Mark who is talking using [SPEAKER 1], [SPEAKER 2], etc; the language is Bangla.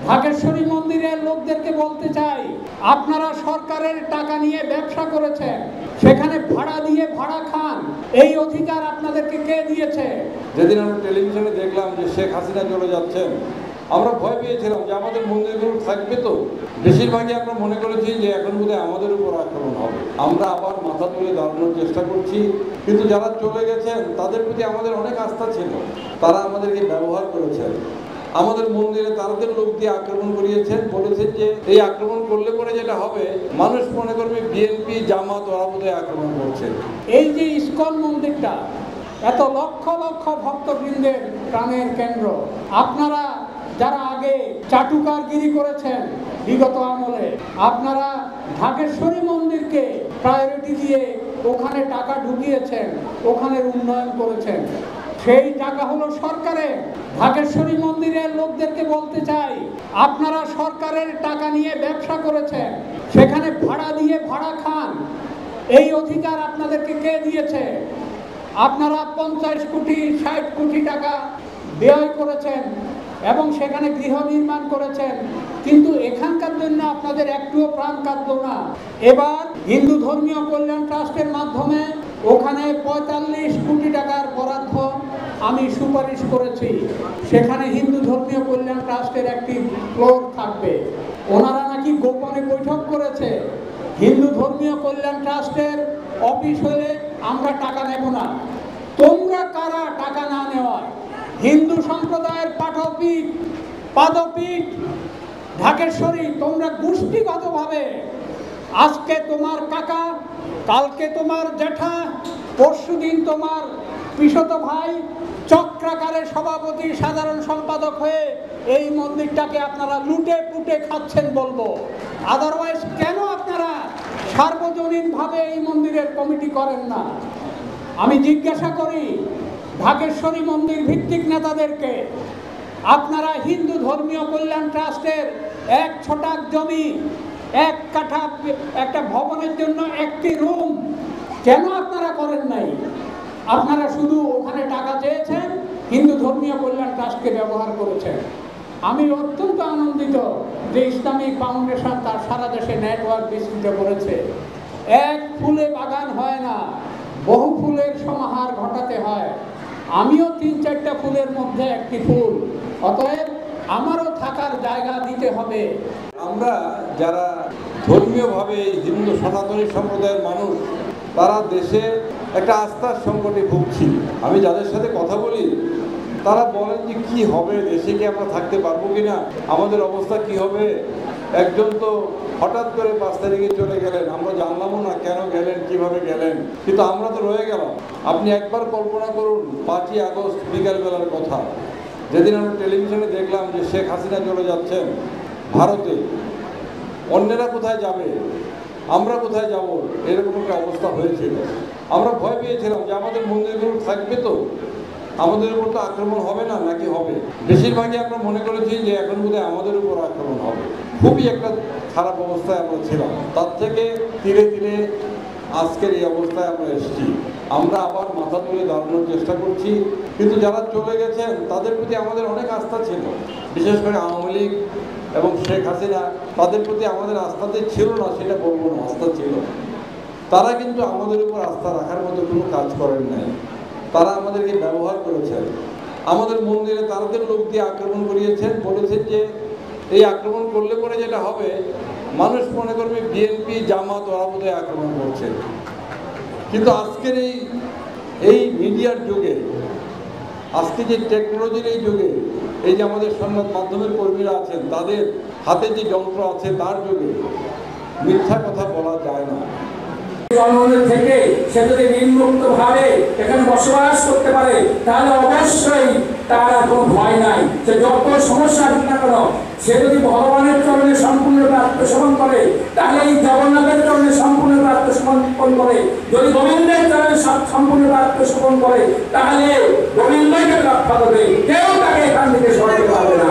[SPEAKER 1] ঢাকেশ্বরী মন্দিরের লোকদেরকে বলতে চাই, আপনারা সরকারের টাকা নিয়ে ব্যবসা করেছেন, সেখানে ভাড়া দিয়ে ভাড়া খান, এই অধিকার আপনাদেরকে কে দিয়েছে?
[SPEAKER 2] যেদিন আমরা টেলিভিশনে দেখলাম যে শেখ হাসিনা চলে যাচ্ছেন, আমরা ভয় পেয়েছিলাম যে আমাদের মন্দিরগুলো থাকবে তো। বেশিরভাগই আমরা মনে করেছি যে এখন বোধহয় আমাদের উপর আক্রমণ হবে। আমরা আবার মাথা তুলে দাঁড়ানোর চেষ্টা করছি, কিন্তু যারা চলে গেছেন তাদের প্রতি আমাদের অনেক আস্থা ছিল। তারা আমাদেরকে ব্যবহার করেছেন, আমাদের মন্দিরে তাদের লোক দিয়ে আক্রমণ করিয়েছেন, বলেছেন যে এই আক্রমণ করলে পরে যেটা হবে, মানুষ মনে করবে বিএনপি জামাত ওরা বোধহয় আক্রমণ করছে।
[SPEAKER 1] এই যে ইস্কন মন্দিরটা এত লক্ষ লক্ষ ভক্তবৃন্দের প্রাণের কেন্দ্র, আপনারা যারা আগে চাটুকারগিরি করেছেন বিগত আমলে, আপনারা ঢাকেশ্বরী মন্দিরকে প্রায়োরিটি দিয়ে ওখানে টাকা ঢুকিয়েছেন, ওখানের উন্নয়ন করেছেন, সেই টাকা হলো সরকারের। ঢাকেশ্বরী মন্দিরের লোকদেরকে বলতে চাই, আপনারা সরকারের টাকা নিয়ে ব্যবসা করেছেন, সেখানে ভাড়া দিয়ে ভাড়া খান, এই অধিকার আপনাদেরকে কে দিয়েছে? আপনারা 50 কোটি 60 কোটি টাকা ব্যয় করেছেন এবং সেখানে গৃহ নির্মাণ করেছেন, কিন্তু এখানকার জন্য আপনাদের একটুও প্রাণ কাঁদল না। এবার হিন্দু ধর্মীয় কল্যাণ ট্রাস্টের মাধ্যমে ওখানে 45 কোটি টাকার বরাদ্দ আমি সুপারিশ করেছি। সেখানে হিন্দু ধর্মীয় কল্যাণ ট্রাস্টের একটি ফ্লোর থাকবে। ওনারা নাকি গোপনে বৈঠক করেছে, হিন্দু ধর্মীয় কল্যাণ ট্রাস্টের অফিস হলে আমরা টাকা নেব না। তোমরা কারা টাকা না নেওয়ায়? হিন্দু সম্প্রদায়ের পাঠপীঠ পাদপীঠ ঢাকেশ্বরী, তোমরা গোষ্ঠীগতভাবে আজকে তোমার কাকা, কালকে তোমার জ্যাঠা, পরশুদিন তোমার পিসত ভাই চক্রাকারে সভাপতি সাধারণ সম্পাদক হয়ে এই মন্দিরটাকে আপনারা লুটে পুটে খাচ্ছেন বলবো। আদারওয়াইজ কেন আপনারা সার্বজনীনভাবে এই মন্দিরের কমিটি করেন না? আমি জিজ্ঞাসা করি ঢাকেশ্বরী মন্দির ভিত্তিক নেতাদেরকে, আপনারা হিন্দু ধর্মীয় কল্যাণ ট্রাস্টের 1 ছটাক জমি 1 কাঠা একটা ভবনের জন্য একটি রুম কেন আপনারা করেন নাই? আপনারা শুধু ওখানে টাকা চেয়েছেন, হিন্দু ধর্মীয় কল্যাণ ট্রাস্টকে ব্যবহার করেছেন। আমি অত্যন্ত আনন্দিত যে ইসলামিক ফাউন্ডেশন তার সারা দেশে নেটওয়ার্ক বিস্তৃত করেছে। এক ফুলে বাগান হয় না, বহু ফুলের সমাহার ঘটাতে হয়। আমিও 3-4টা ফুলের মধ্যে একটি ফুল, অতএব আমারও থাকার জায়গা দিতে হবে।
[SPEAKER 2] আমরা যারা ধর্মীয়ভাবে হিন্দু সনাতনী সম্প্রদায়ের মানুষ, তারা দেশে একটা আস্থার সংকটে ভুগছি। আমি যাদের সাথে কথা বলি তারা বলেন যে কি হবে, দেশে কি আমরা থাকতে পারবো কিনা, আমাদের অবস্থা কি হবে। একজন তো হঠাৎ করে 5 তারিখে চলে গেলেন, আমরা জানলামও না কেন গেলেন, কিভাবে গেলেন, কিন্তু আমরা তো রয়ে গেলাম। আপনি একবার কল্পনা করুন 5ই আগস্ট বিকালবেলার কথা, যেদিন আমরা টেলিভিশনে দেখলাম যে শেখ হাসিনা চলে যাচ্ছেন ভারতে, অন্যেরা কোথায় যাবে, আমরা কোথায় যাব, এরকম একটা অবস্থা হয়েছিল। আমরা ভয় পেয়েছিলাম যে আমাদের মন্দিরগুলো থাকবে তো, আমাদের উপর তো আক্রমণ হবে না, নাকি হবে। বেশিরভাগই আমরা মনে করেছি যে এখন বোধহয় আমাদের উপর আক্রমণ হবে। খুবই একটা খারাপ অবস্থায় আমরা ছিলাম, তার থেকে ধীরে ধীরে আজকের এই অবস্থায় আমরা এসেছি। আমরা আবার মাথা তুলে দাঁড়ানোর চেষ্টা করছি, কিন্তু যারা চলে গেছেন তাদের প্রতি আমাদের অনেক আস্থা ছিল। বিশেষ করে আওয়ামী লীগ এবং শেখ হাসিনা, তাদের প্রতি আমাদের আস্থাতে ছিল না সেটা বলবো না, আস্থা ছিল। তারা কিন্তু আমাদের উপর আস্থা রাখার মতো কোনো কাজ করেন নাই। তারা আমাদেরকে ব্যবহার করেছেন, আমাদের মন্দিরে তাদের লোক দিয়ে আক্রমণ করিয়েছেন, বলেছেন যে এই আক্রমণ করলে পরে যেটা হবে, মানুষ মনে করবে বিএনপি জামাত ওরা বোধহয় আক্রমণ করছে। কিন্তু আজকের এই মিডিয়ার যুগে, আজকে যে টেকনোলজির এই যুগে, এই যে আমাদের সংবাদ মাধ্যমের কর্মীরা আছেন, তাদের হাতে যে যন্ত্র আছে, তার যুগে মিথ্যা কথা বলা যায় না।
[SPEAKER 3] জনগণের থেকে সে যদি নিম্নমুক্ত ভাবে এখানে বসবাস করতে পারে, তাহলে অবশ্যই তার কোনো ভয় নাই। সে যত সমস্যা আসুক না কেন, সে যদি ভগবানের চরণে সম্পূর্ণরূপে আত্মসমর্পণ করে, তাহলে এই জগন্নাথের চরণে সম্পূর্ণরূপে আত্মসমর্পণ করে, যদি গোবিন্দের চরণে সম্পূর্ণরূপে আত্মসমর্পণ করে, তাহলে গোবিন্দকে রক্ষা করবে, কেউ তাকে এখান থেকে সরাতে পারবে না।